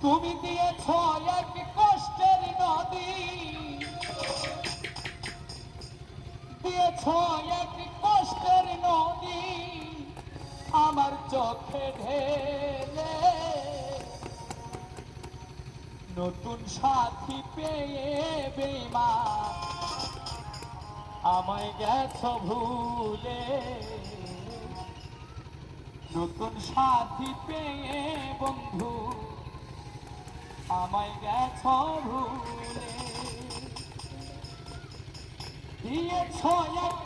তুমি দিয়েছ এক কষ্টের নদী, দিয়েছ এক কষ্টের নদী আমার চোখে ঢেলে। নতুন সাথী পেয়ে বেঈমান আমায় গেছ ভুলে। নতুন সাথী পেয়ে বন্ধু আমায় গেছ ভুলে। দিয়েছ এক